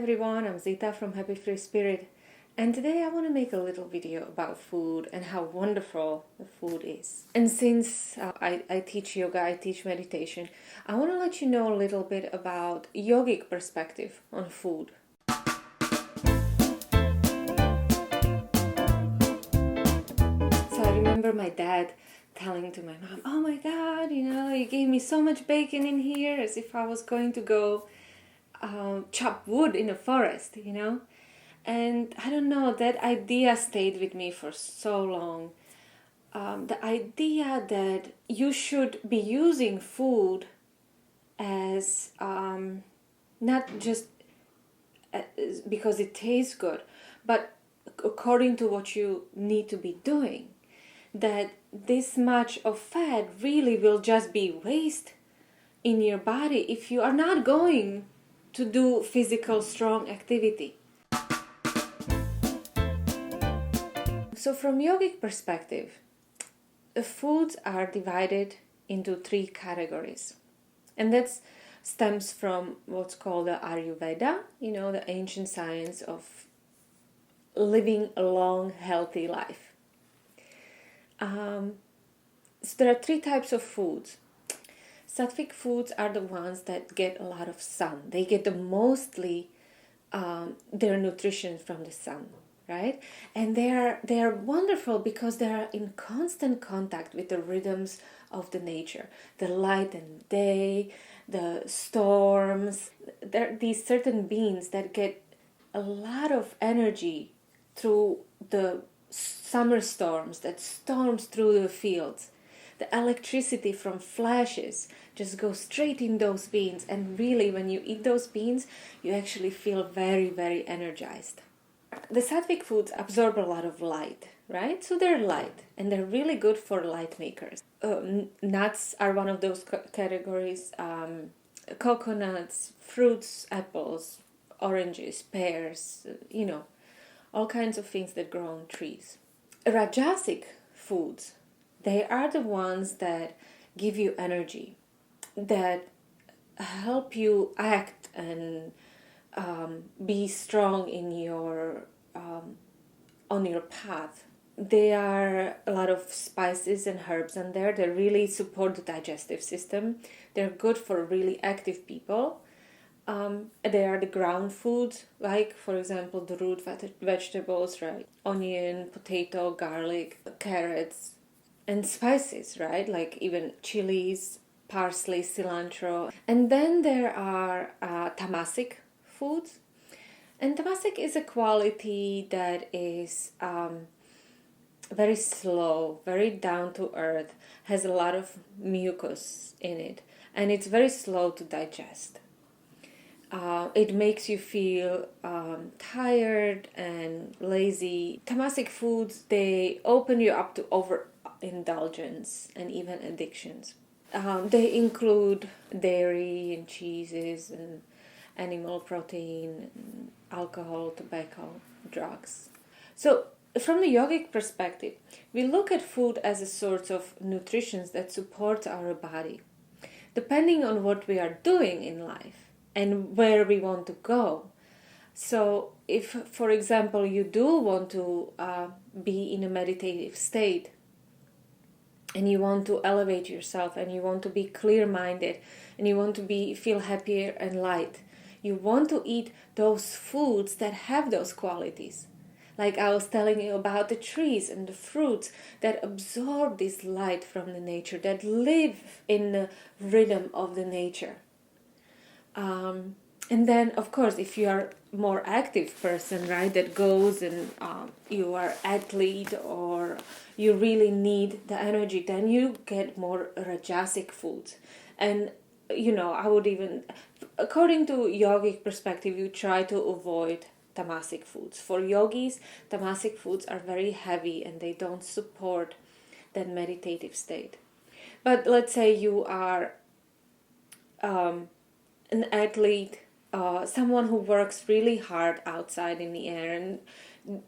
everyone, I'm Zita from Happy Free Spirit, and today I want to make a little video about food and how wonderful the food is. And since I teach yoga, I teach meditation, I want to let you know a little bit about yogic perspective on food. So I remember my dad telling to my mom, "Oh my God, you gave me so much bacon in here," as if I was going to go chop wood in a forest, And I don't know, that idea stayed with me for so long. The idea that you should be using food as not just because it tastes good, but according to what you need to be doing. That this much of fat really will just be waste in your body if you are not going to do physical strong activity. So from yogic perspective, the foods are divided into 3 categories. And that stems from what's called the Ayurveda, the ancient science of living a long, healthy life. So there are 3 types of foods. Sattvic foods are the ones that get a lot of sun. They get mostly their nutrition from the sun, right? And they are wonderful because they are in constant contact with the rhythms of the nature, the light and day, the storms. There are these certain beings that get a lot of energy through the summer storms that storms through the fields. The electricity from flashes just goes straight in those beans, and really when you eat those beans, you actually feel very, very energized. The sattvic foods absorb a lot of light, right? So they're light, and they're really good for light makers. Nuts are one of those categories. Coconuts, fruits, apples, oranges, pears, all kinds of things that grow on trees. Rajasic foods, they are the ones that give you energy, that help you act and be strong in your on your path. There are a lot of spices and herbs in there that really support the digestive system. They're good for really active people. They are the ground foods, like for example the root vegetables, right? Onion, potato, garlic, carrots, and spices, right? Like even chilies, parsley, cilantro. And then there are Tamasic foods. And Tamasic is a quality that is very slow, very down to earth, has a lot of mucus in it, and it's very slow to digest. It makes you feel tired and lazy. Tamasic foods, they open you up to overindulgence and even addictions. They include dairy and cheeses and animal protein, and alcohol, tobacco, drugs. So from the yogic perspective, we look at food as a source of nutrition that supports our body. Depending on what we are doing in life and where we want to go. So if, for example, you do want to be in a meditative state, and you want to elevate yourself, and you want to be clear-minded, and you want to feel happier and light, you want to eat those foods that have those qualities. Like I was telling you about the trees and the fruits that absorb this light from the nature, that live in the rhythm of the nature. And then, of course, if you are more active person, right, that goes and you are athlete or you really need the energy, then you get more Rajasic foods. And, I would even, according to yogic perspective, you try to avoid Tamasic foods. For yogis, Tamasic foods are very heavy and they don't support that meditative state. But let's say you are an athlete, someone who works really hard outside in the air, and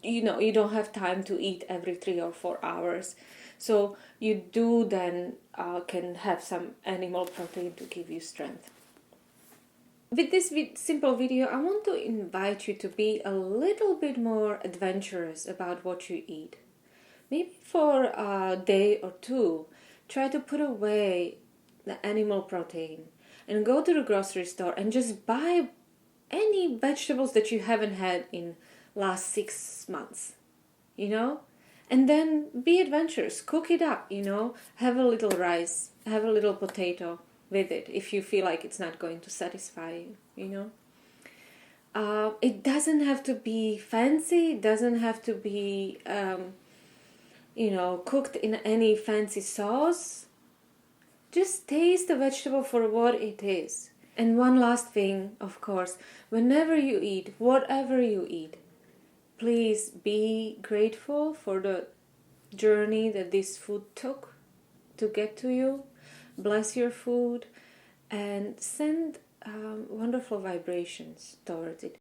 you don't have time to eat every 3 or 4 hours, so you do then can have some animal protein to give you strength. With this simple video, I want to invite you to be a little bit more adventurous about what you eat. Maybe for a day or two, try to put away the animal protein and go to the grocery store and just buy any vegetables that you haven't had in last 6 months, and then be adventurous, cook it up, have a little rice, have a little potato with it if you feel like it's not going to satisfy you. It doesn't have to be fancy, it doesn't have to be cooked in any fancy sauce. Just taste the vegetable for what it is. And one last thing, of course, whenever you eat, whatever you eat, please be grateful for the journey that this food took to get to you. Bless your food and send wonderful vibrations towards it.